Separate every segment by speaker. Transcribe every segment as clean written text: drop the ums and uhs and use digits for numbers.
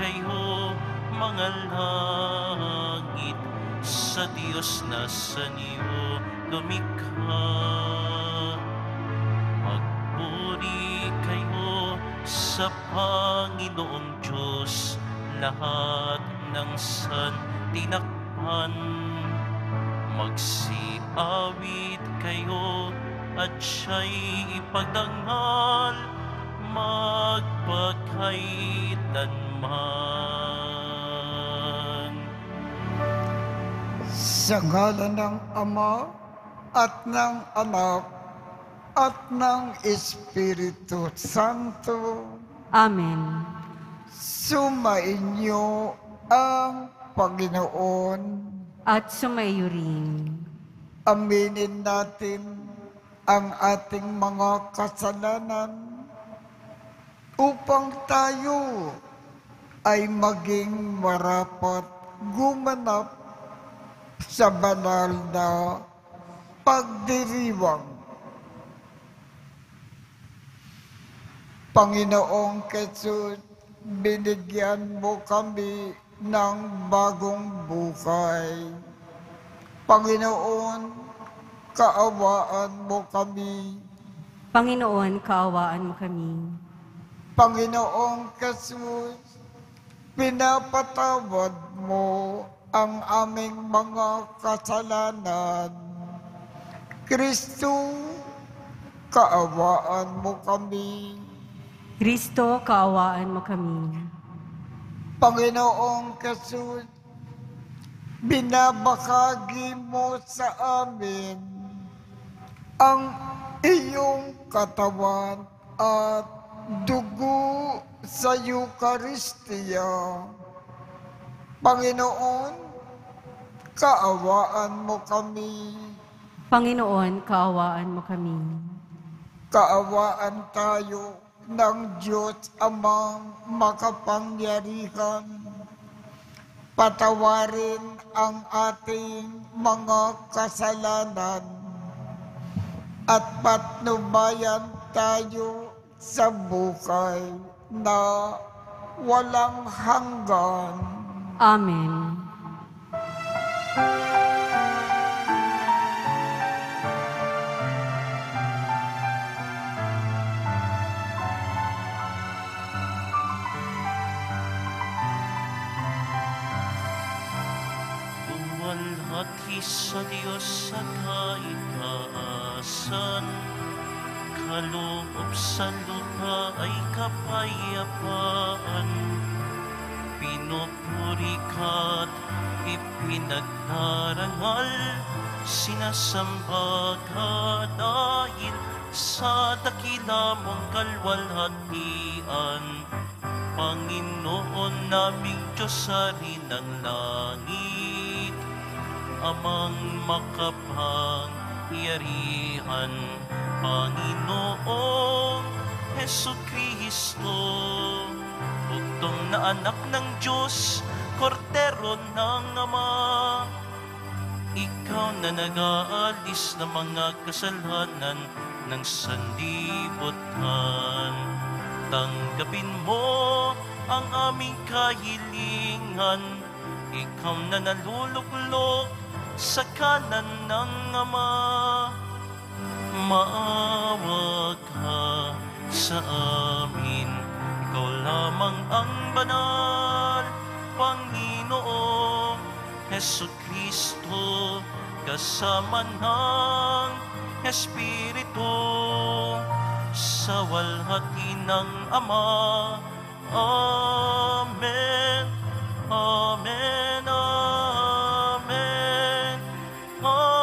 Speaker 1: kayo, mga langit, sa Diyos na sa inyo lumikha. Magpuri kayo sa Panginoong Diyos, lahat ng santinakpan. Magsiawit kayo at siya'y ipagdangal magpakailanman.
Speaker 2: Sa ngalan ng Ama at ng Anak at ng Espiritu Santo.
Speaker 3: Amen.
Speaker 2: Sumainyo ang Panginoon.
Speaker 3: At sumayo rin.
Speaker 2: Aminin natin ang ating mga kasalanan upang tayo ay maging marapat gumanap sa banal na pagdiriwang. Panginoong Jesus, binigyan mo kami ng bagong buhay. Panginoon, kaawaan mo kami.
Speaker 3: Panginoon, kaawaan mo kami.
Speaker 2: Panginoong Jesus, pinapatawad mo ang aming mga kasalanan. Kristo, kaawaan mo kami.
Speaker 3: Kristo, kaawaan mo kami.
Speaker 2: Panginoong Jesus, binabahagi mo sa amin ang iyong katawan at dugo sa Eucharistia. Panginoon, kaawaan mo kami.
Speaker 3: Panginoon, kaawaan mo kami.
Speaker 2: Kaawaan tayo ng Diyos Amang makapangyarihan. Patawarin ang ating mga kasalanan at patnubayan tayo sa buhay na walang hanggan.
Speaker 3: Amen.
Speaker 1: Luwalhati sa Diyos sa kaitaasan, kaloob sa lupa ay kapayapaan. Pinupuri ka't ipinagdarangal, sinasamba ka dahil sa dakila mong kalwalhatian. Panginoon naming Diyos Hari ng langit, Amang makapangyarihan, Panginoong Hesukristo, bugtong na anak ng Diyos, kordero ng Ama. Ikaw na nag-aalis ng mga kasalanan ng sanlibutan. Tanggapin mo ang aming kahilingan, ikaw na naluluklok sa kanan ng Ama. Maawa ka sa amin, ikaw lamang ang banal, Panginoong Hesukristo, kasama ng Espiritu, sa walhati ng Ama. Amen. Amen. Amen. Amen.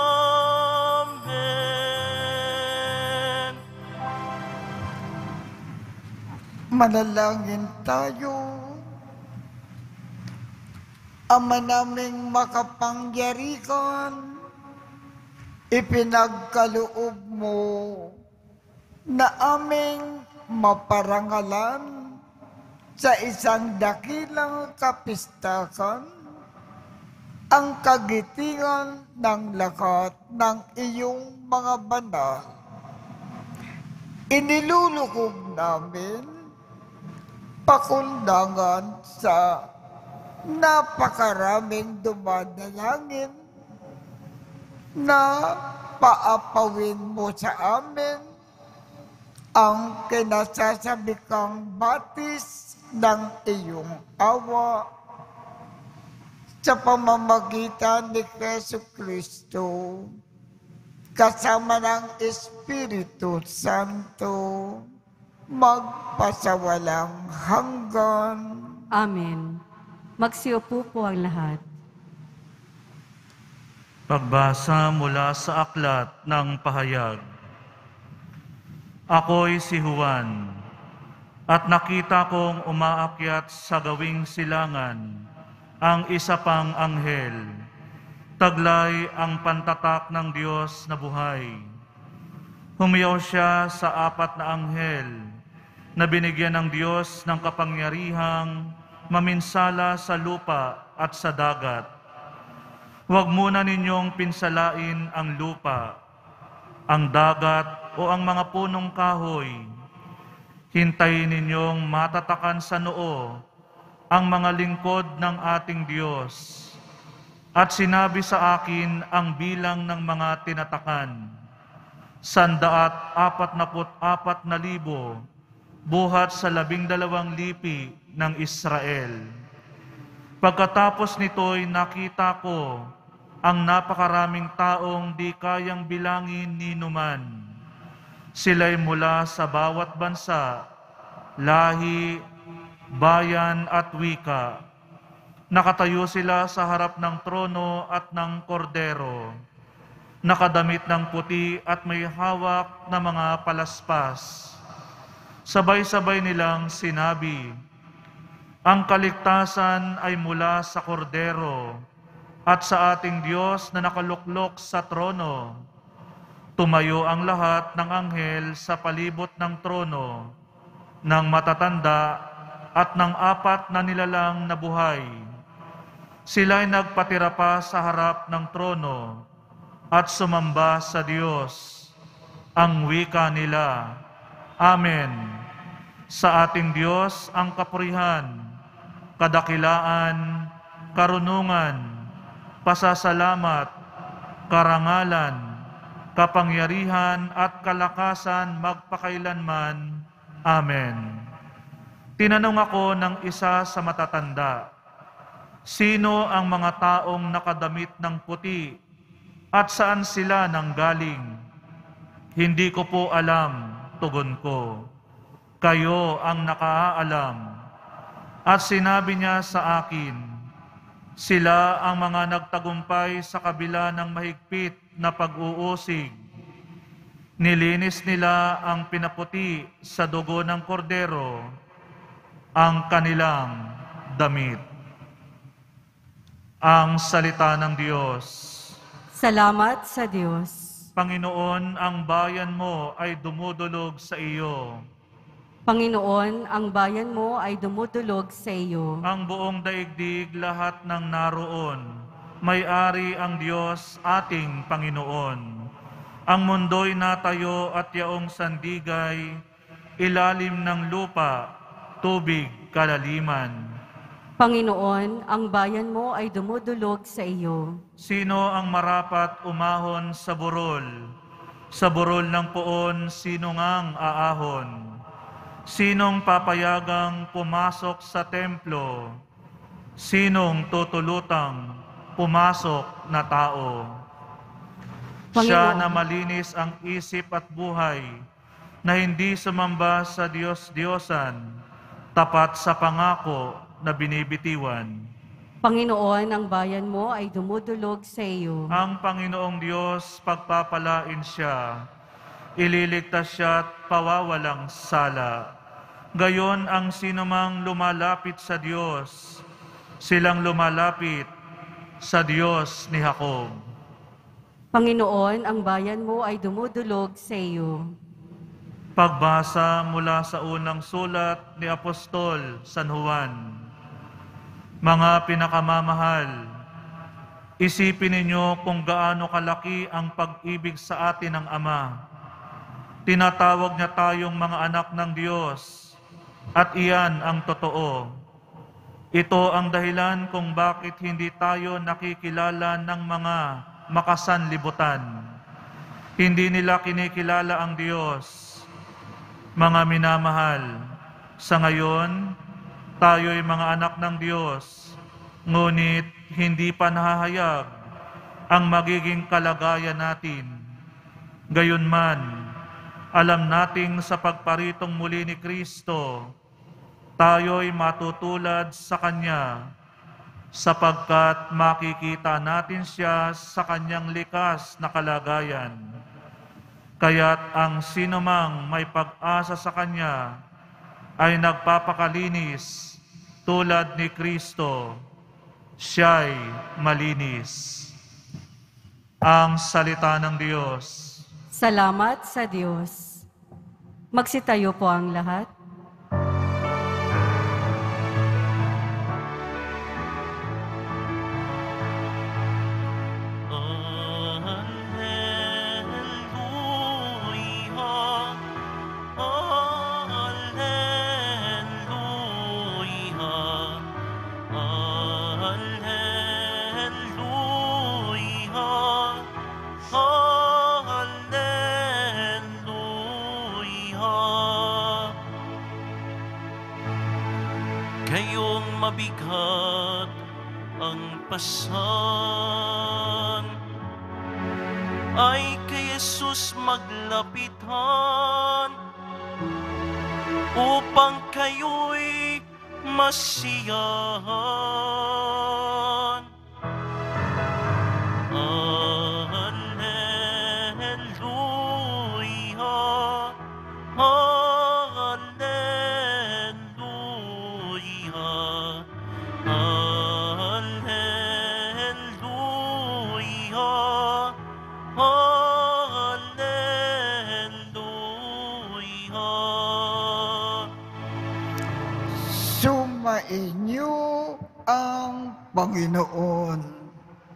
Speaker 2: Manalangin tayo. Ama naming makapangyarihan, ipinagkaloob mo na aming maparangalan sa isang dakilang kapistahan ang kagitingan ng lahat ng iyong mga banal. Iniluluhog namin pakundangan sa napakaraming dumadalangin na paapawin mo sa amin ang kinasasabikang batis ng iyong awa sa pamamagitan ni Jesu Kristo kasama ng Espiritu Santo magpasawalang hanggan.
Speaker 3: Amen. Magsiupo po ang lahat.
Speaker 1: Pagbasa mula sa aklat ng pahayag. Ako'y si Juan, at nakita kong umaakyat sa gawing silangan ang isa pang anghel. Taglay ang pantatak ng Diyos na buhay. Humiyaw siya sa apat na anghel na binigyan ng Diyos ng kapangyarihang maminsala sa lupa at sa dagat. Huwag muna ninyong pinsalain ang lupa, ang dagat o ang mga punong kahoy. Hintayin ninyong matatakan sa noo ang mga lingkod ng ating Diyos. At sinabi sa akin ang bilang ng mga tinatakan, 144,000 buhat sa 12 lipi ng Israel. Pagkatapos nito'y nakita ko ang napakaraming taong di kayang bilangin ni numan. Sila'y mula sa bawat bansa, lahi, bayan at wika. Nakatayo sila sa harap ng trono at ng kordero. Nakadamit ng puti at may hawak na mga palaspas. Sabay-sabay nilang sinabi, ang kaligtasan ay mula sa kordero at sa ating Diyos na nakaluklok sa trono. Tumayo ang lahat ng anghel sa palibot ng trono, ng matatanda at ng apat na nilalang na buhay. Sila'y nagpatira pa sa harap ng trono at sumamba sa Diyos. Ang wika nila, Amen. Sa ating Diyos ang kapurihan, kadakilaan, karunungan, pasasalamat, karangalan, kapangyarihan at kalakasan magpakailanman. Amen. Tinanong ako ng isa sa matatanda, sino ang mga taong nakadamit ng puti at saan sila nanggaling? Hindi ko po alam, tugon ko. Kayo ang nakaalam. At sinabi niya sa akin, sila ang mga nagtagumpay sa kabila ng mahigpit na pag-uusig. Nilinis nila ang pinaputi sa dugo ng kordero, ang kanilang damit. Ang salita ng Diyos.
Speaker 3: Salamat sa Diyos.
Speaker 1: Panginoon, ang bayan mo ay dumudulog sa iyo.
Speaker 3: Panginoon, ang bayan mo ay dumudulog sa iyo.
Speaker 1: Ang buong daigdig lahat ng naroon, may-ari ang Diyos ating Panginoon. Ang mundo'y natayo at yaong sandigay, ilalim ng lupa, tubig, kalaliman.
Speaker 3: Panginoon, ang bayan mo ay dumudulog sa iyo.
Speaker 1: Sino ang marapat umahon sa burol? Sa burol ng poon, sino ngang aahon? Sinong papayagang pumasok sa templo? Sinong tutulutang pumasok na tao? Siya na malinis ang isip at buhay, na hindi sumamba sa Diyos-Diyosan, tapat sa pangako na binibitiwan.
Speaker 3: Panginoon, ang bayan mo ay dumudulog sa iyo.
Speaker 1: Ang Panginoong Diyos, pagpapalain siya, ililigtas siya at pawawalang sala. Gayon ang sinumang lumalapit sa Diyos, silang lumalapit sa Diyos ni Jacob.
Speaker 3: Panginoon, ang bayan mo ay dumudulog sa iyo.
Speaker 1: Pagbasa mula sa unang sulat ni Apostol San Juan. Mga pinakamamahal, isipin ninyo kung gaano kalaki ang pag-ibig sa atin ng Ama. Tinatawag niya tayong mga anak ng Diyos, at iyan ang totoo. Ito ang dahilan kung bakit hindi tayo nakikilala ng mga makasanlibutan. Hindi nila kinikilala ang Diyos. Mga minamahal, sa ngayon, tayo'y mga anak ng Diyos, ngunit hindi pa nahahayag ang magiging kalagayan natin. Gayunman, alam nating sa pagparitong muli ni Kristo, tayo'y matutulad sa Kanya, sapagkat makikita natin siya sa Kanyang likas na kalagayan. Kaya't ang sinumang may pag-asa sa Kanya ay nagpapakalinis tulad ni Kristo. Siya'y malinis. Ang salita ng Diyos.
Speaker 3: Salamat sa Diyos. Magsitayo po ang lahat.
Speaker 4: Gayong mabigat ang pasan, ay kay Jesus maglapitan, upang kayo'y masiyahan. Alleluia, Alleluia, Alleluia, Alleluia.
Speaker 2: Sumainyo ang Panginoon.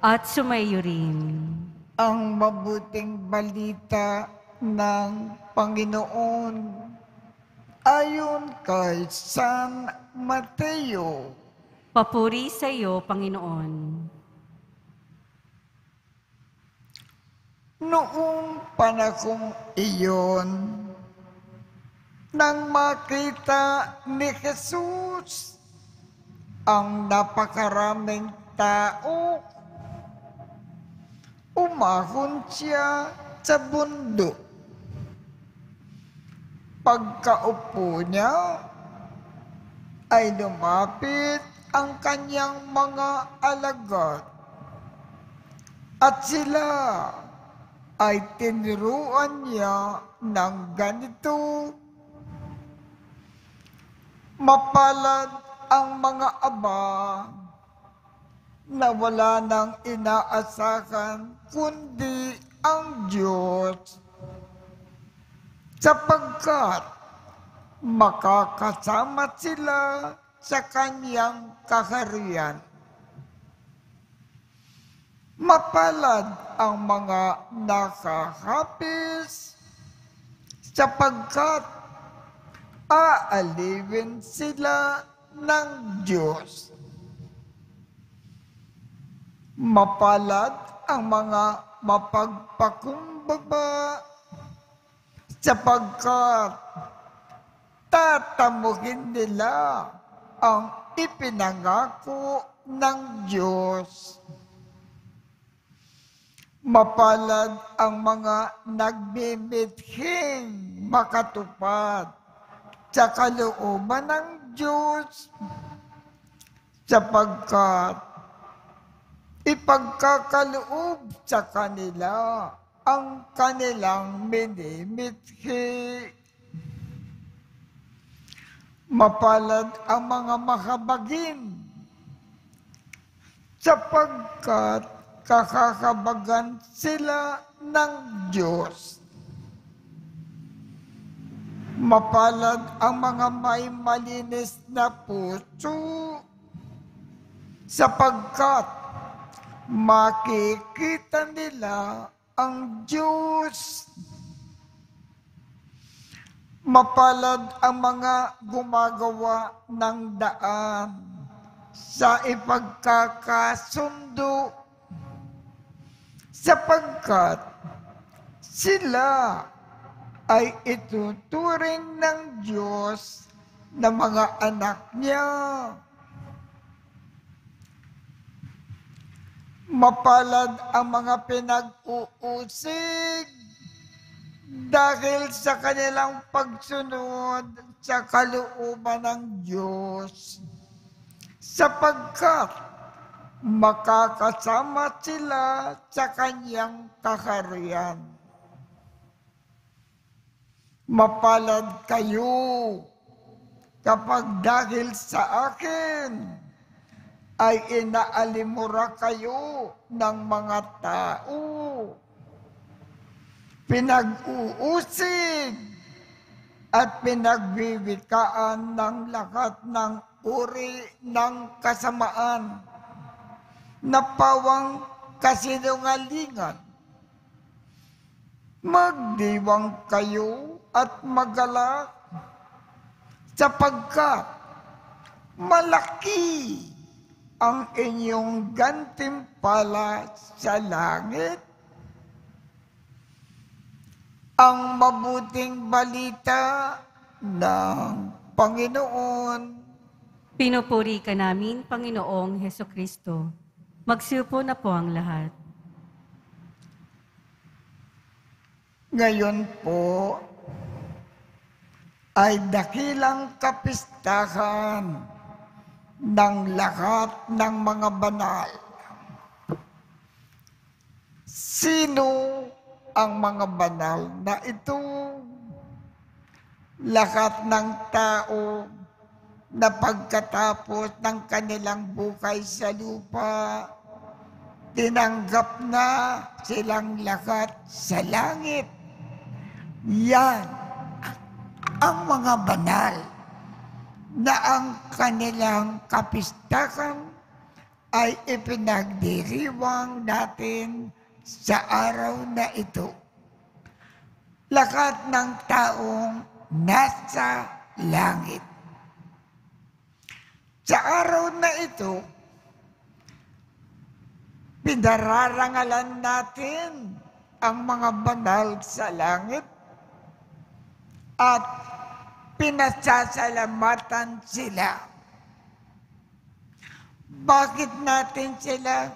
Speaker 3: At sumayo rin.
Speaker 2: Ang mabuting balita ng Panginoon ayon kay San Mateo.
Speaker 3: Papuri sa iyo, Panginoon.
Speaker 2: Noong panahong iyon, nang makita ni Jesus ang napakaraming tao, umahon siya sa bundok. Pagkaupo niya, ay lumapit ang kanyang mga alagad, at sila ay tinuruan niya ng ganito: mapalad ang mga aba na wala nang inaasahan kundi ang Diyos, sapagkat makakasama sila sa Kanyang kaharian. Mapalad ang mga nakahapis, sapagkat aalipin sila ng Diyos. Mapalad ang mga mapagpakumbaba, sapagkat tatamuhin nila ang ipinangako ng Diyos. Mapalad ang mga nagmimithing makatupad sa kalooban ng Diyos, sapagkat ipagkakaloob sa kanila ang kanilang minimithi. Mapalad ang mga mahabagin, sapagkat kakakabagan sila ng Diyos. Mapalad ang mga may malinis na puso, sapagkat makikita nila ang Diyos. Mapalad ang mga gumagawa ng daan sa ipagkakasundo, sapagkat sila ay ituturing ng Diyos na mga anak niya. Mapalad ang mga pinag-uusig dahil sa kanilang pagsunod sa kalooban ng Diyos, sapagkat makakasama sila sa kanyang kaharian. Mapalad kayo kapag dahil sa akin ay inaalimura kayo ng mga tao, pinag-uusig at pinagbibikaan ng lahat ng uri ng kasamaan na pawang kasinungalingan. Magdiwang kayo at magalak, sapagkat malaki ang inyong gantimpala sa langit. Ang mabuting balita ng Panginoon.
Speaker 3: Pinupuri ka namin, Panginoong Hesukristo. Magsiupo na po ang lahat.
Speaker 2: Ngayon po ay dakilang kapistahan ng lahat ng mga banal. Sino ang mga banal na ito? Lahat ng tao na pagkatapos ng kanilang buhay sa lupa, tinanggap na silang lahat sa langit. Yan ang mga banal na ang kanilang kapistahan ay ipinagdiriwang natin sa araw na ito. Lahat ng taong nasa langit. Sa araw na ito, pinararangalan natin ang mga banal sa langit at pinasasalamatan sila. Bakit natin sila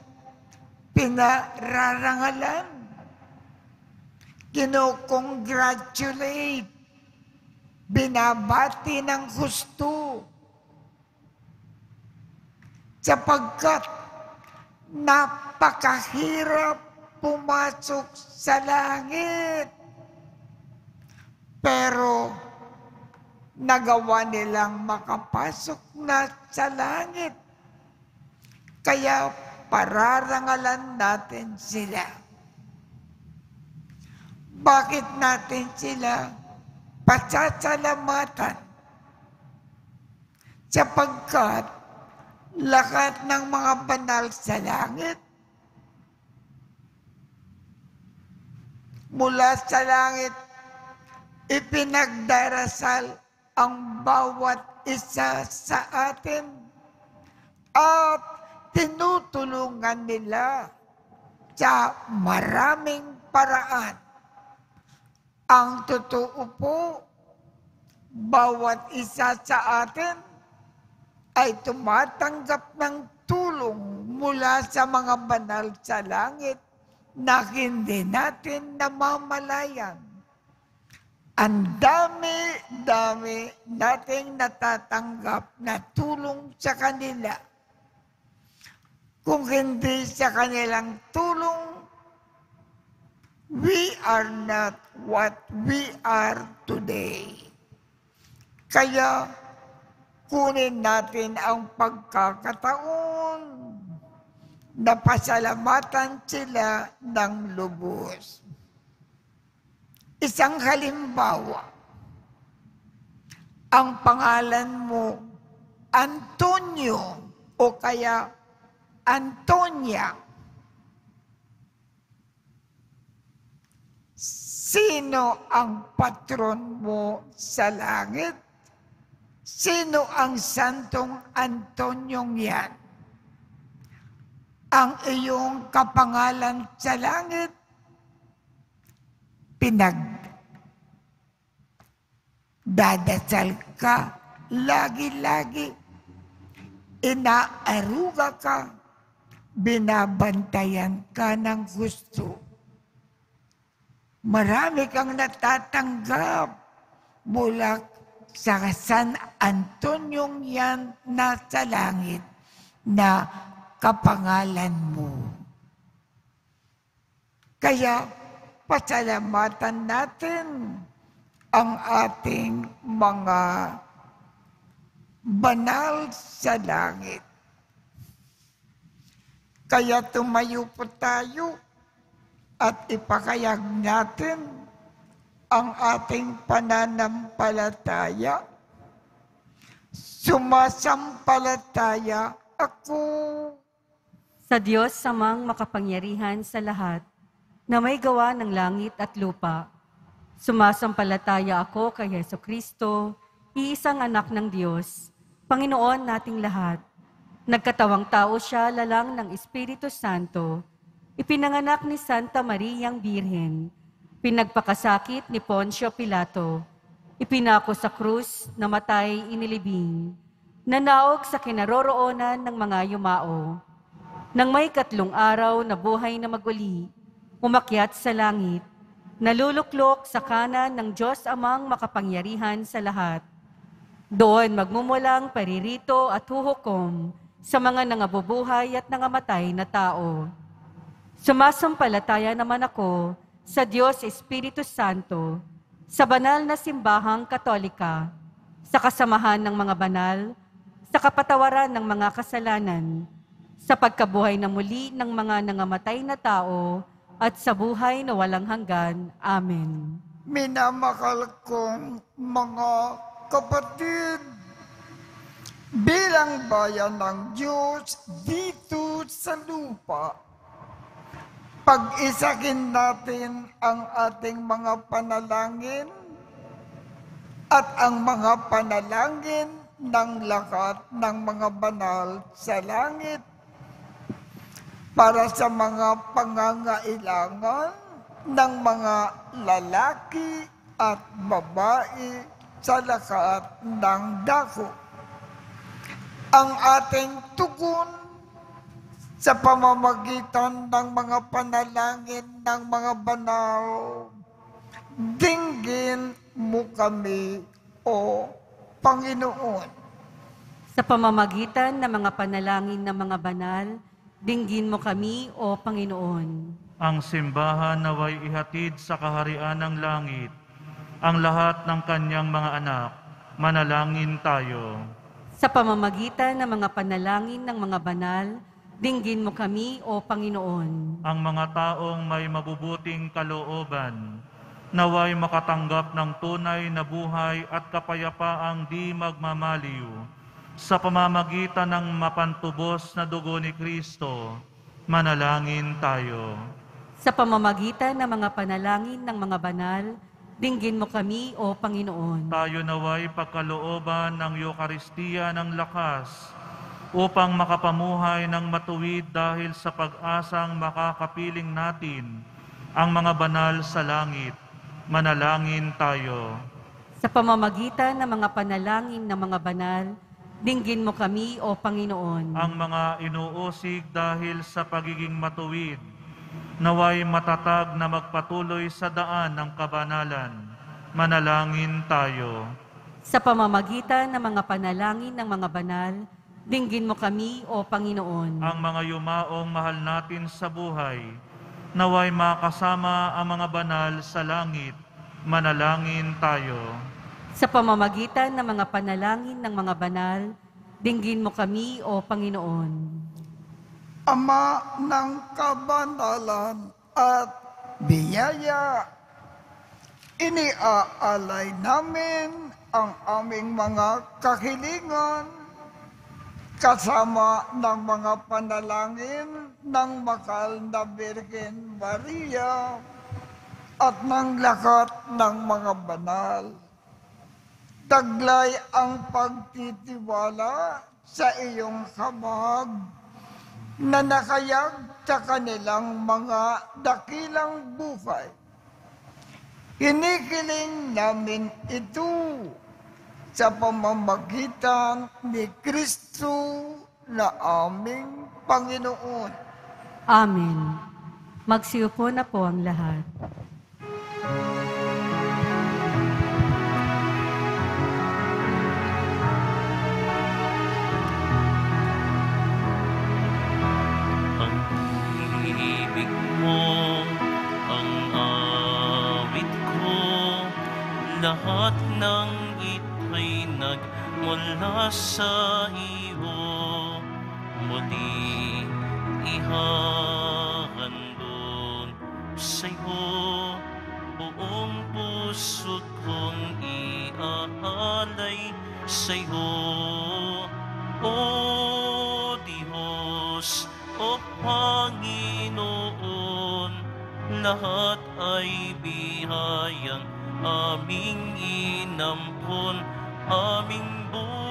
Speaker 2: pinararangalan? Kino-congratulate, binabati ng husto, sapagkat napakahirap pumasok sa langit. Pero nagawa nilang makapasok na sa langit. Kaya pararangalan natin sila. Bakit natin sila pasasalamatan? Sapagkat lahat ng mga banal sa langit, mula sa langit, ipinagdarasal ang bawat isa sa atin at tinutulungan nila sa maraming paraan. Ang totoo po, bawat isa sa atin ay tumatanggap ng tulong mula sa mga banal sa langit na hindi natin namamalayan. Ang dami-dami nating natatanggap na tulong sa kanila. Kung hindi sa kanilang tulong, we are not what we are today. Kaya, kunin natin ang pagkakataon na pasalamatan sila ng lubos. Isang halimbawa, ang pangalan mo, Antonio o kaya Antonia. Sino ang patron mo sa langit? Sino ang Santong Antonyong yan? Ang iyong kapangalan sa langit, dadasal ka lagi-lagi. Inaaruga ka, binabantayan ka ng gusto. Marami kang natatanggap mula sa San Antonyong yan nasa langit na kapangalan mo. Kaya pasalamatan natin ang ating mga banal sa langit. Kaya tumayo po tayo at ipakayag natin ang ating pananampalataya. Sumasampalataya ako
Speaker 3: Sa Diyos samang makapangyarihan sa lahat, na may gawa ng langit at lupa. Sumasampalataya ako kay Jesucristo, iisang anak ng Diyos, Panginoon nating lahat. Nagkatawang tao siya lalang ng Espiritu Santo, ipinanganak ni Santa Mariang Birhen, pinagpakasakit ni Poncio Pilato, ipinako sa krus, namatay, inilibing, nanaog sa kinaroroonan ng mga yumao. Nang may 3 araw na buhay na maguli, umakyat sa langit, naluluklok sa kanan ng Diyos Amang makapangyarihan sa lahat. Doon magmumulang paririto at huhukom sa mga nangabubuhay at nangamatay na tao. Sumasampalataya naman ako sa Diyos Espiritu Santo, sa banal na simbahang Katolika, sa kasamahan ng mga banal, sa kapatawaran ng mga kasalanan, sa pagkabuhay na muli ng mga nangamatay na tao, at sa buhay na walang hanggan. Amen.
Speaker 2: Minamahal kong mga kapatid, bilang bayan ng Diyos dito sa lupa, pag-isakin natin ang ating mga panalangin at ang mga panalangin ng lahat ng mga banal sa langit para sa mga pangangailangan ng mga lalaki at babae sa lahat ng dako. Ang ating tugon sa pamamagitan ng mga panalangin ng mga banal, dinggin mo kami, O Panginoon.
Speaker 3: Sa pamamagitan ng mga panalangin ng mga banal, dinggin mo kami, O Panginoon.
Speaker 1: Ang simbahan naway ihatid sa kaharian ng langit, ang lahat ng kanyang mga anak, manalangin tayo.
Speaker 3: Sa pamamagitan ng mga panalangin ng mga banal, dinggin mo kami, O Panginoon.
Speaker 1: Ang mga taong may mabubuting kalooban, naway makatanggap ng tunay na buhay at kapayapaang di magmamaliw, sa pamamagitan ng mapantubos na dugo ni Kristo, manalangin tayo.
Speaker 3: Sa pamamagitan ng mga panalangin ng mga banal, dinggin mo kami, O Panginoon.
Speaker 1: Tayo naway pagkalooban ng Eukaristiya ng lakas, upang makapamuhay ng matuwid dahil sa pag-asang makakapiling natin ang mga banal sa langit. Manalangin tayo.
Speaker 3: Sa pamamagitan ng mga panalangin ng mga banal, dinggin mo kami, O Panginoon.
Speaker 1: Ang mga inuusig dahil sa pagiging matuwid, naway matatag na magpatuloy sa daan ng kabanalan. Manalangin tayo.
Speaker 3: Sa pamamagitan ng mga panalangin ng mga banal, dinggin mo kami, O Panginoon.
Speaker 1: Ang mga yumaong mahal natin sa buhay, naway makasama ang mga banal sa langit. Manalangin tayo.
Speaker 3: Sa pamamagitan ng mga panalangin ng mga banal, dinggin mo kami, O Panginoon.
Speaker 2: Ama ng kabanalan at biyaya, iniaalay namin ang aming mga kahilingan kasama ng mga panalangin ng Mahal na Birhen Maria at ng lahat ng mga banal. Taglay ang pagtitiwala sa iyong hamag na nakayag sa kanilang mga dakilang buhay. Hinihiling namin ito sa pamamagitan ni Kristo na aming Panginoon.
Speaker 3: Amen. Magsiupo na po ang lahat.
Speaker 4: Ang ibig mo, ang awit ko, lahat ng ito'y nagmula sa iyo. Muli ihahandog sa'yo, buong puso't kong iaalay sa'yo. O Diyos, o Panginoon, lahat ay biyayang aming inampon, aming buhay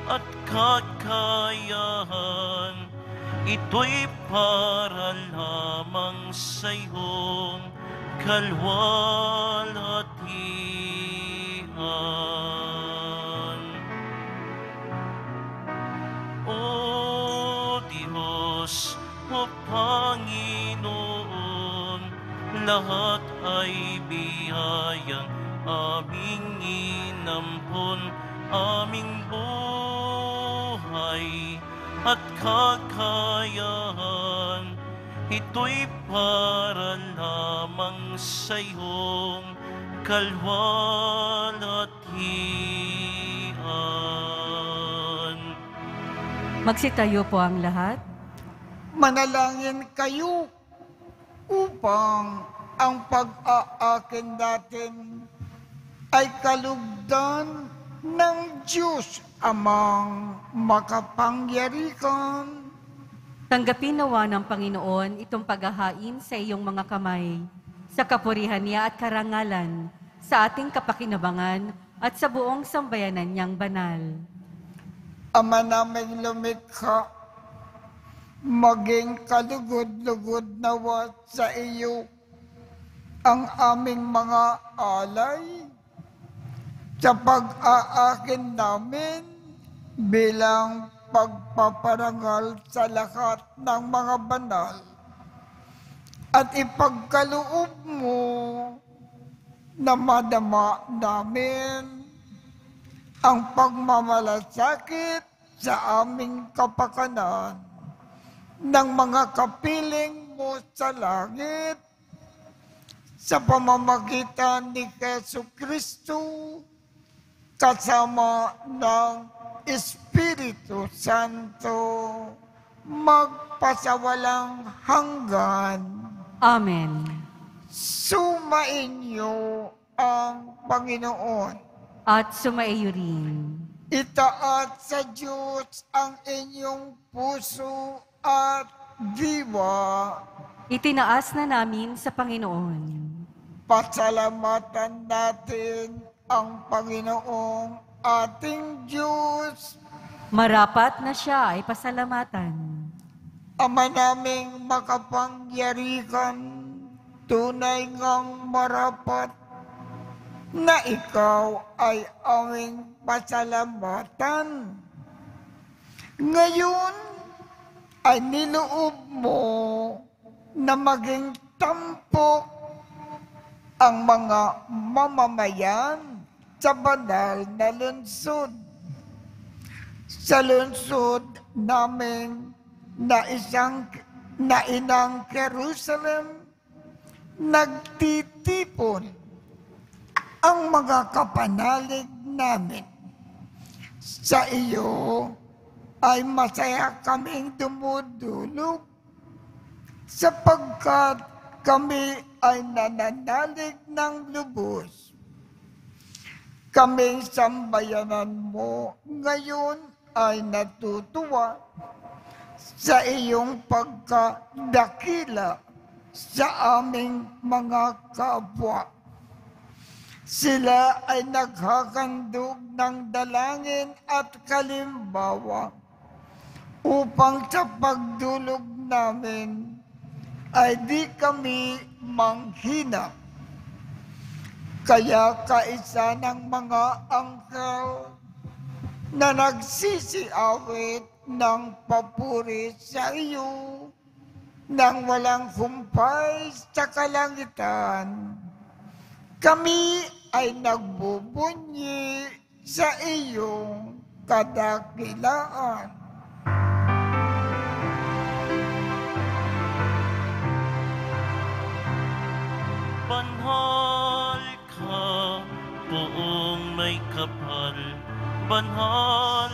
Speaker 4: at kakayahan. Ito'y para lamang sa iyong kalwalhatian. O Diyos, o Panginoon, lahat ay biyayang aming inampon, aming buhay at kakayahan. Ito'y para lamang sa iyong kalwalhatian.
Speaker 3: Magsitayo po ang lahat.
Speaker 2: Manalangin kayo upang ang pag-aakin natin ay kalugdan ng Diyos Amang makapangyarihan.
Speaker 3: Tanggapin nawa ng Panginoon itong paghahain sa iyong mga kamay, sa kapurihan niya at karangalan, sa ating kapakinabangan at sa buong sambayanan niyang banal.
Speaker 2: Ama naming lumikha, maging kalugod-lugod nawa sa iyo ang aming mga alay sa pag-aakin namin bilang pagpaparangal sa lahat ng mga banal at ipagkaloob mo na madama namin ang pagmamalasakit sa aming kapakanan ng mga kapiling mo sa langit sa pamamagitan ni Jesu Kristo kasama ng Espiritu Santo magpasawalang hanggan.
Speaker 3: Amen.
Speaker 2: Sumainyo ang Panginoon.
Speaker 3: At sumaiyo rin.
Speaker 2: Itaat sa Diyos ang inyong puso at diwa.
Speaker 3: Itinaas na namin sa Panginoon.
Speaker 2: Pasalamatan natin ang Panginoong ating Diyos.
Speaker 3: Marapat na siya ay pasalamatan.
Speaker 2: Ama naming makapangyarihan, tunay ngang marapat na ikaw ay aming pasalamatan. Ngayon ay niloob mo na maging tampok ang mga mamamayan sa banal na lungsod. Sa lungsod namin na inang Jerusalem, nagtitipon ang mga kapanalig namin. Sa iyo ay masaya kaming dumudulog sapagkat kami ay nananalig ng lubos. Kaming sambayanan mo ngayon ay natutuwa sa iyong pagkadakila sa aming mga kapwa. Sila ay naghahandog ng dalangin at kalimbawa upang sa pagdulog namin ay di kami manghina. Kaya kaisa ng mga angkel na nagsisiawit ng papuri sa iyo nang walang humpay sa kalangitan, kami ay nagbubunyi sa iyong kadakilaan.
Speaker 4: Banhal ka, buong may kapal, banhal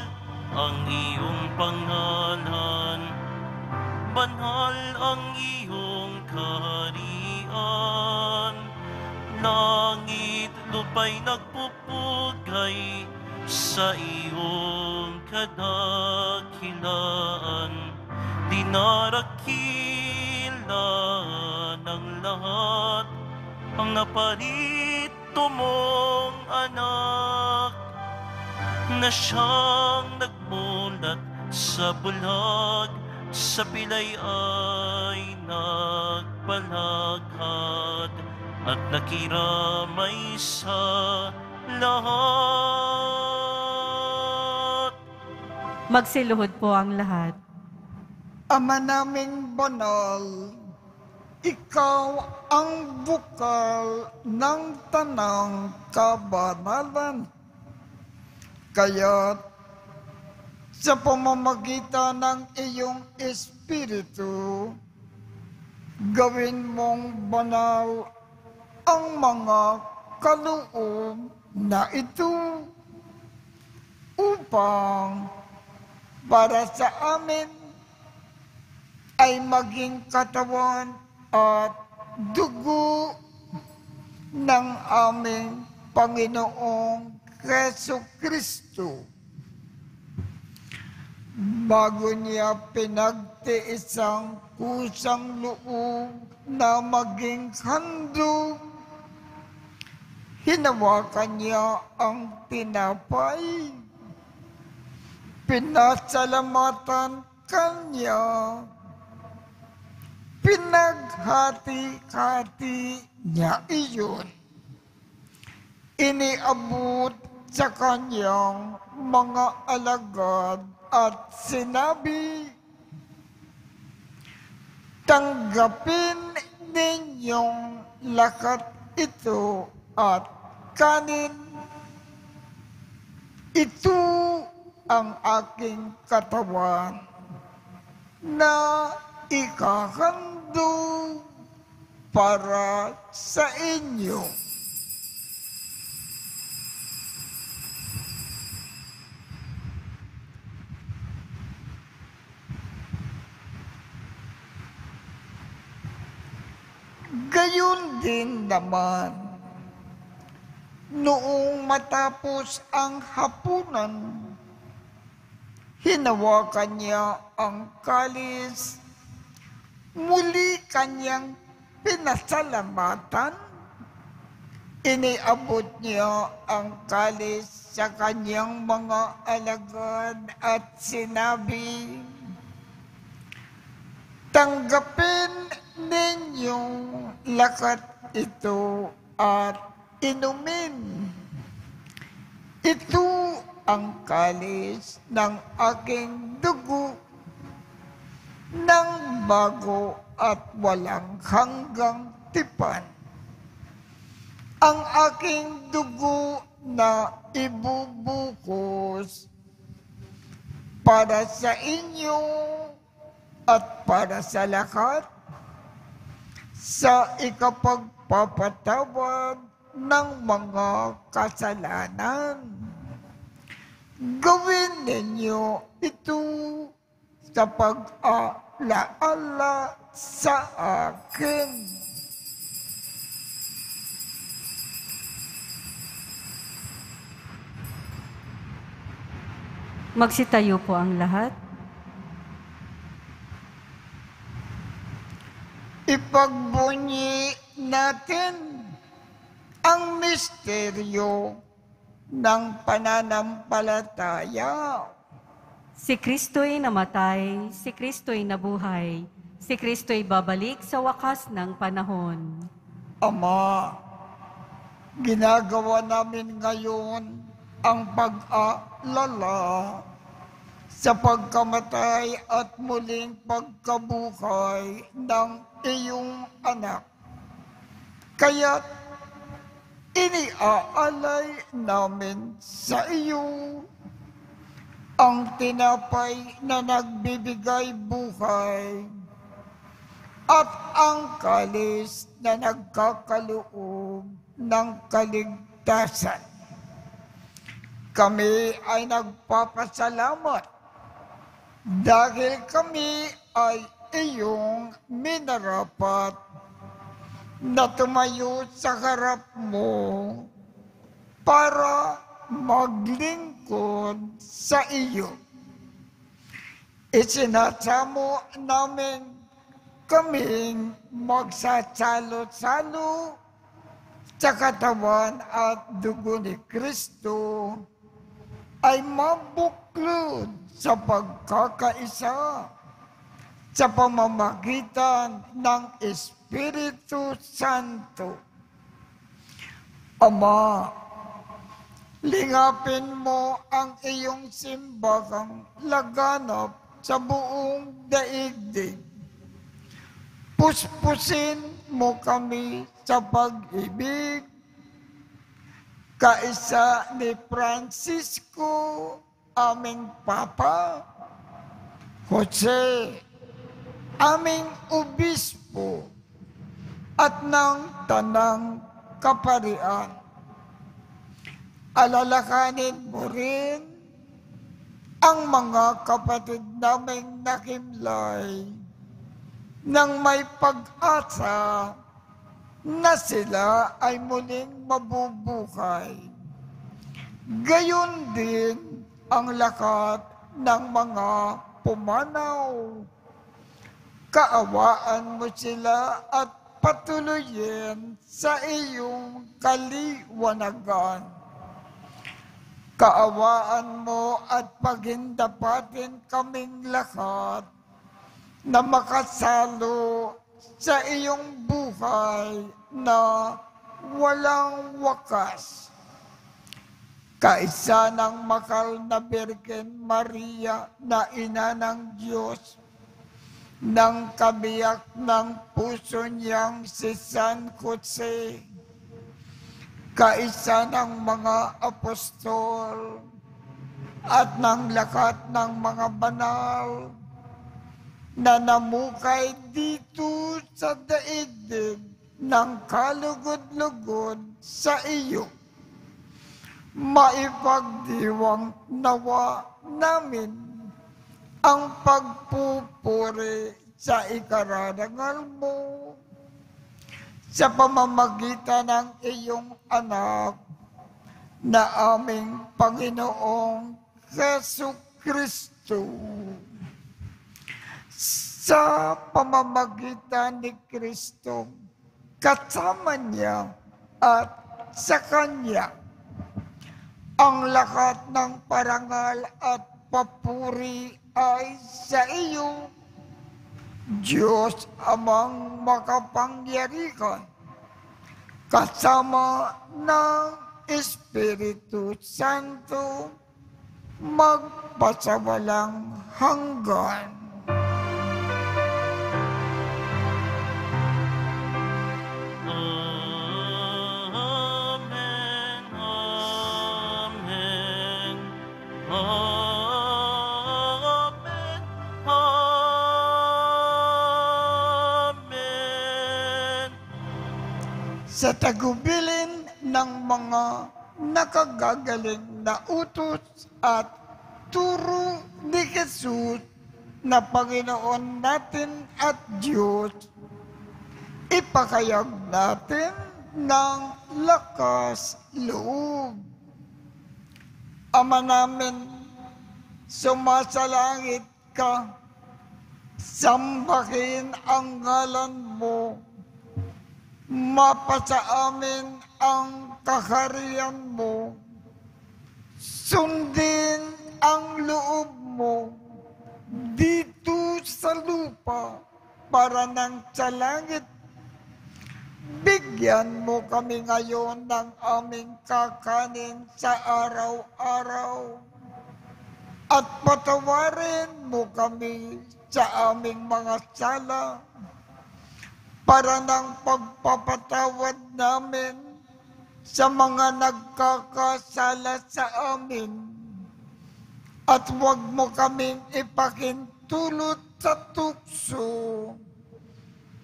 Speaker 4: ang iyong pangalan, banhal ang iyong kaharian. Langit, lupa'y nagpupugay sa iyong kadakilaan. Dinarakila ng lahat ang naparito mong anak na siyang nagmulat sa bulag, sa pilay ay nagpalagad at nakiramay sa lahat.
Speaker 3: Magsiluhod po ang lahat.
Speaker 2: Ama naming banal, ikaw ang bukal ng tanang kabanalan. Kaya't sa pamamagitan ng iyong Espiritu, gawin mong banal ang mga kaloob na ito upang para sa amin ay maging katawan at dugo ng aming Panginoong Jesucristo. Bago niya pinagtiis ang kusang loob na maging handog, hinawakan niya ang tinapay. Pinasalamatan kanya. Pinaghati-hati niya iyon. Iniabot sa kanyang mga alagad at sinabi, tanggapin ninyong lakat ito at kanin. Ito ang aking katawan na ikahandog para sa inyo. Gayon din naman, noong matapos ang hapunan, hinawakan niya ang kalis, muli kanyang pinasalamatan, iniabot niya ang kalis sa kanyang mga alagad at sinabi, tanggapin ninyong lakat ito at inumin. Ito ang kalis ng aking dugo ng bago at walang hanggang tipan. Ang aking dugo na ibubukos para sa inyo at para sa lahat sa ikapagpapatawad ng mga kasalanan. Gawin ninyo ito sa pag-alaala sa akin.
Speaker 3: Magsitayo po ang lahat.
Speaker 2: Ipagbunyi natin ang misteryo ng pananampalataya.
Speaker 3: Si Kristo'y namatay, si Kristo'y nabuhay, si Kristo'y babalik sa wakas ng panahon.
Speaker 2: Ama, ginagawa namin ngayon ang pag-aalala sa pagkamatay at muling pagkabuhay ng iyong anak. Kaya't iniaalay namin sa iyo ang tinapay na nagbibigay buhay at ang kalis na nagkakaloob ng kaligtasan. Kami ay nagpapasalamat dahil kami ay iyong minarapat na tumayo sa harap mo para maglingkod sa iyo. Isinasamo namin kaming magsasalo-salo sa katawan at dugo ni Kristo ay mabuklod sa pagkakaisa sa pamamagitan ng Espiritu Santo. Ama, lingapin mo ang iyong simbahang laganap sa buong daigdig. Puspusin mo kami sa pag-ibig, kaisa ni Francisco, aming Papa, Jose, aming Obispo, at ng Tanang Kaparian. Alalakanin mo rin ang mga kapatid naming nakimlay nang may pag-asa na sila ay muling mabubuhay. Gayon din ang lahat ng mga pumanaw. Kaawaan mo sila at patuloyin sa iyong kaliwanagan. Kaawaan mo at pagindapatin kaming lahat na makasalo sa iyong buhay na walang wakas. Kaisa ng makal na Birhen Maria na ina ng Diyos, ng kabiyak ng puso niyang si San Jose, kaisa ng mga apostol at ng lahat ng mga banal na namukay dito sa daigdig ng kalugod-lugod sa iyo. Maipagdiwang nawa namin ang pagpupuri sa ikararangal mo sa pamamagitan ng iyong anak na aming Panginoong Jesucristo. Sa pamamagitan ni Kristo, kasama niya at sa Kanya, ang lahat ng parangal at papuri ay sa iyo, Diyos Amang makapangyarihan, kasama ng Espiritu Santo, magpasawalang hanggan.
Speaker 4: Amen, amen, amen, amen.
Speaker 2: Sa tagubilin ng mga nakagagaling na utos at turo ni Jesus na Panginoon natin at Diyos, ipakayag natin ng lakas loob. Ama namin, sumasalangit ka, Sambahin ang ngalan mo. Mapasa amin ang kaharian mo. Sundin ang loob mo dito sa lupa para nang sa langit. Bigyan mo kami ngayon ng aming kakanin sa araw-araw at patawarin mo kami sa aming mga sala para ng pagpapatawad namin sa mga nagkakasala sa amin. At huwag mo kaming ipakintulot sa tukso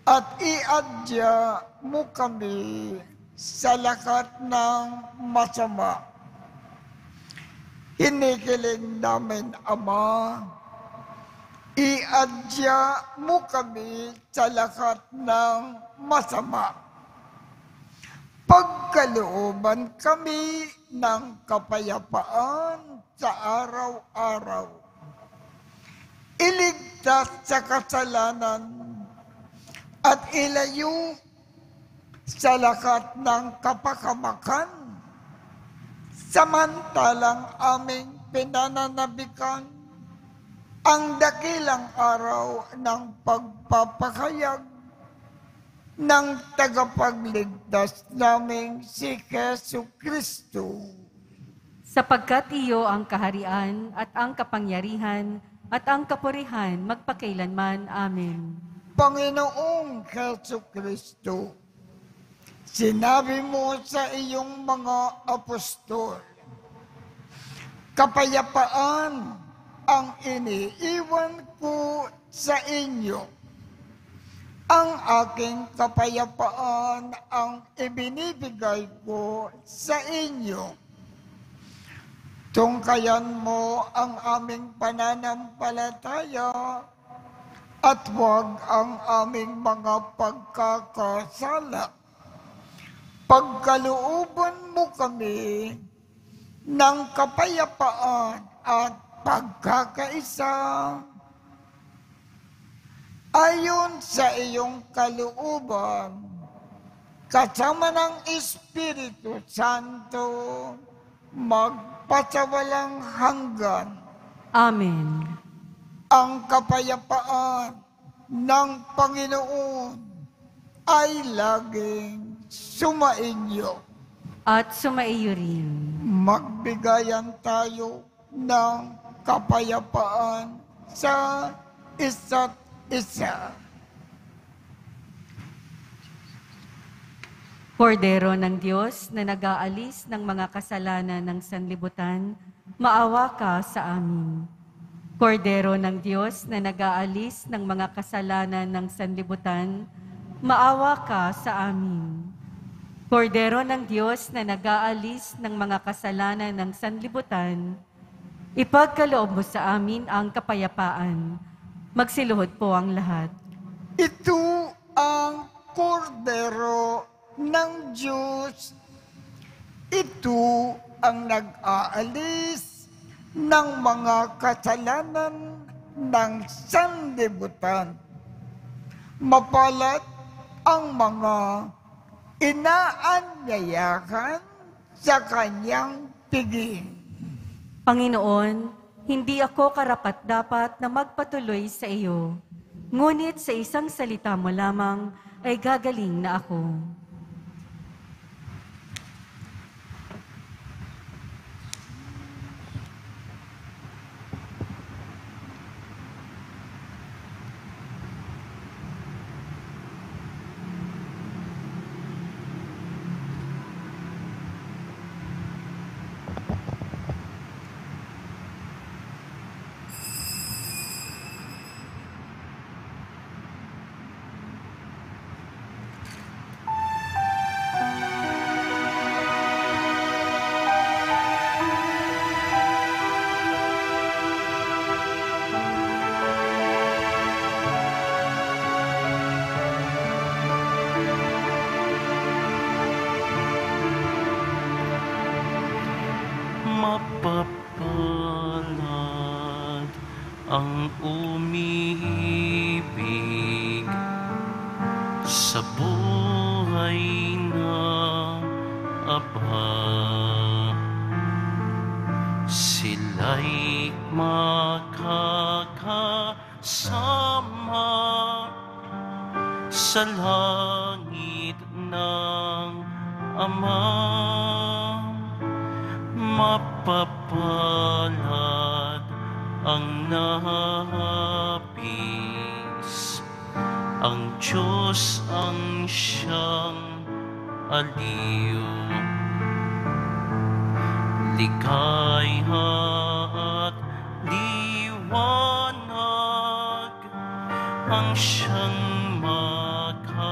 Speaker 2: at iadya mo kami sa lakat ng masama. Hinikiling namin, Ama, iadya mo kami sa lakat ng masama. Pagkalooban kami ng kapayapaan sa araw-araw. Iligtas sa kasalanan at ilayo sa lakat ng kapakamakan, samantalang aming pinananabikan ang dakilang araw ng pagpapahayag ng tagapagligtas naming si Jesu Kristo.
Speaker 3: Sapagkat iyo ang kaharian at ang kapangyarihan at ang kapurihan magpakailanman. Amen.
Speaker 2: Panginoong Jesu Kristo, sinabi mo sa iyong mga apostol, kapayapaan ang iniiwan ko sa inyo. Ang aking kapayapaan ang ibinibigay ko sa inyo. Tungkayan mo ang aming pananampalataya at huwag ang aming mga pagkakasala. Pagkalooban mo kami ng kapayapaan at pagkakaisa ayon sa iyong kalooban, kasama ng Espiritu Santo, magpasawalang hanggan.
Speaker 3: Amen.
Speaker 2: Ang kapayapaan ng Panginoon ay laging sumainyo.
Speaker 3: At sumaiyo rin.
Speaker 2: Magbigayan tayo ng kapayapaan sa isa't isa.
Speaker 3: Kordero ng Diyos na nag-aalis ng mga kasalanan ng sanlibutan, maawa ka sa amin. Kordero ng Diyos na nag-aalis ng mga kasalanan ng sanlibutan, maawa ka sa amin. Kordero ng Diyos na nag-aalis ng mga kasalanan ng sanlibutan, ipagkaloob mo sa amin ang kapayapaan. Magsiluhod po ang lahat.
Speaker 2: Ito ang kordero ng Diyos. Ito ang nag-aalis ng mga kasalanan ng sanlibutan. Mapalad ang mga inaanyayahan sa kanyang piging.
Speaker 3: Panginoon, hindi ako karapat-dapat na magpatuloy sa iyo, ngunit sa isang salita mo lamang ay gagaling na ako.
Speaker 4: ang umiibig sa buhay na Ama. Sila'y makakasama sa langit ng Ama. Mapapalad ang nahapis, ang Diyos ang siyang aliw. Likaya at liwanag ang siyang makakamtan.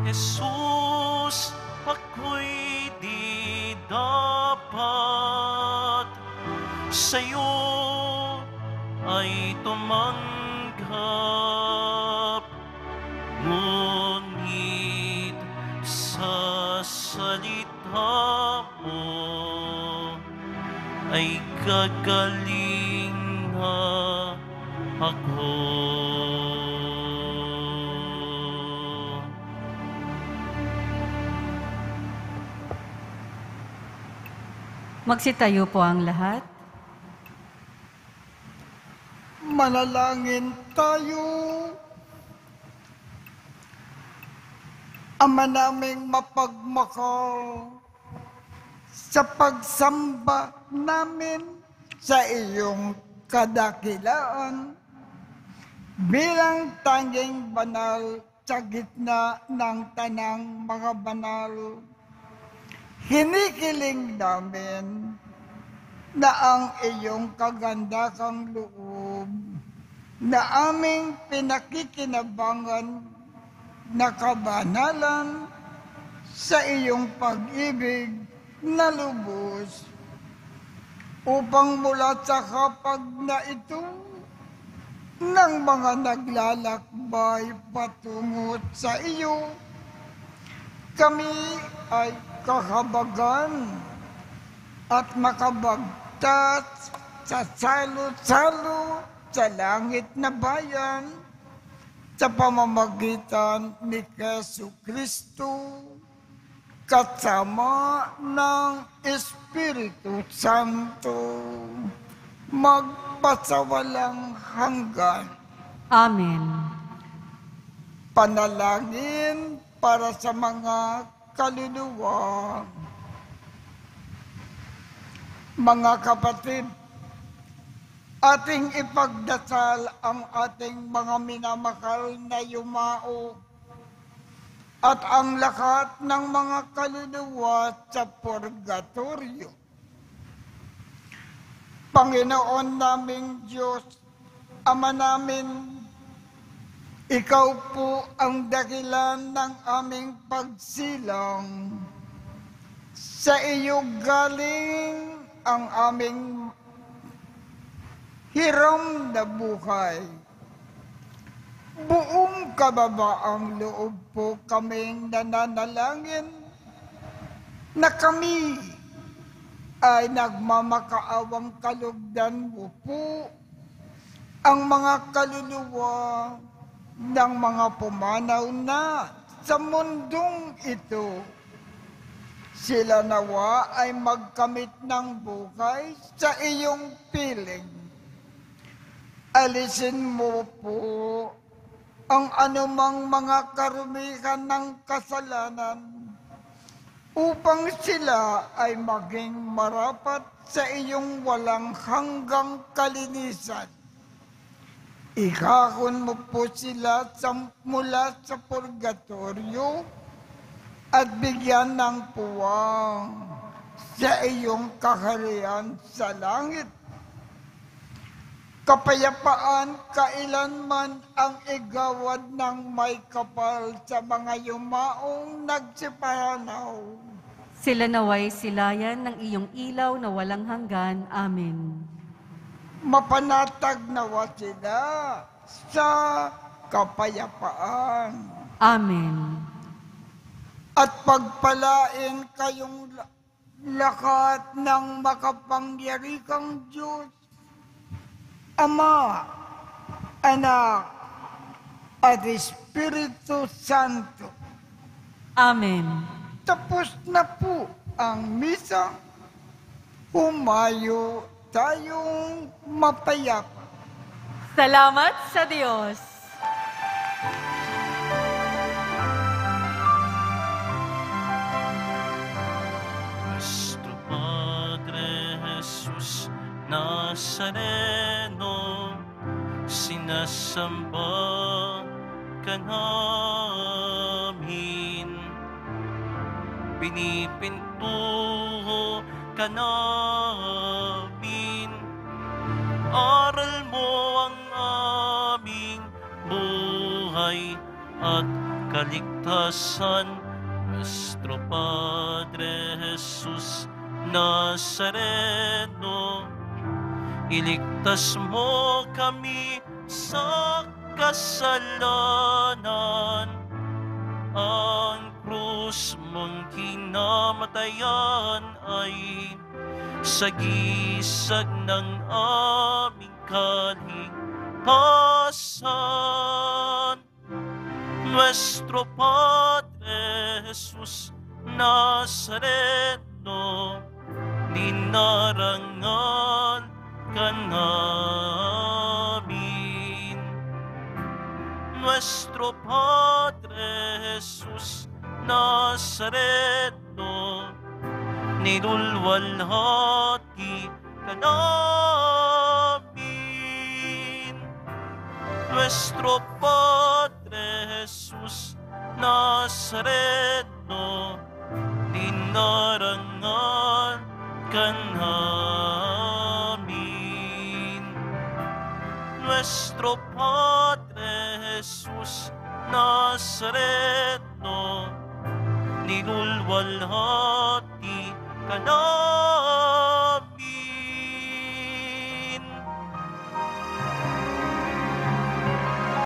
Speaker 4: Jesus, ako'y di dapat sa'yo ay tumanggap, ngunit sa salita mo ay gagaling na ako.
Speaker 3: Magsitayo po ang lahat.
Speaker 2: Manalangin tayo. Ama naming mapagmakaw, sa pagsamba namin sa iyong kadakilaan, bilang tanging banal sa gitna ng tanang mga banal, hinikiling namin na ang iyong kagandakang loob na aming pinakikinabangan na kabanalan sa iyong pag-ibig na lubos, upang mula sa kapag na ito ng mga naglalakbay patungo sa iyo, kami ay kakabagan at makabagtat sa salo-salo sa langit na bayan sa pamamagitan ni Jesucristo kasama ng Espiritu Santo magpasawalang hanggan.
Speaker 3: Amen.
Speaker 2: Panalangin para sa mga kaluluwa. Mga kapatid, ating ipagdasal ang ating mga minamahal na yumao at ang lahat ng mga kaluluwa sa purgatorio. Panginoon naming Diyos, Ama namin, Ikaw po ang dahilan ng aming pagsilang. Sa iyo galing ang aming hiram na buhay. Buong kababaang loob po kaming nananalangin na kami ay nagmamakaawang kalugdan mo po ang mga kaluluwa ng mga pumanaw na sa mundong ito. Sila nawa ay magkamit ng buhay sa iyong piling. Alisin mo po ang anumang mga karumihan ng kasalanan upang sila ay maging marapat sa iyong walang hanggang kalinisan. Ikahon mo po sila mula sa purgatorio at bigyan ng puwang sa iyong kaharian sa langit. Kapayapaan kailanman ang igawad ng may kapal sa mga yumaong nagsipanaw.
Speaker 3: Sila naway silayan ng iyong ilaw na walang hanggan. Amen.
Speaker 2: Mapanatag nawa sila sa kapayapaan.
Speaker 3: Amen.
Speaker 2: At pagpalain kayong lakat ng makapangyarihang Diyos, Ama, Anak, at Espiritu Santo.
Speaker 3: Amen.
Speaker 2: Tapos na po ang misa. Humayo tayong mapayapa.
Speaker 3: Salamat sa Diyos.
Speaker 4: Nuestro Padre Jesus Nazareno, sinasamba ka namin, pinipintuho ka namin, aral mo ang aming buhay at kaligtasan. Nuestro Padre Jesus Nazareno, iligtas mo kami sa kasalanan. Ang krus mong kinamatayan ay sagisag ng aming kaligtasan. Nuestro Padre Jesus Nazareno, dinarangan ka namin. Nuestro Padre Jesus Nazareno, nilulwalhati ka namin. Nuestro Padre Jesus Nazareno, dinarangan ka namin. Nuestro Padre Jesus Nazareno, nilulwalhati ka namin.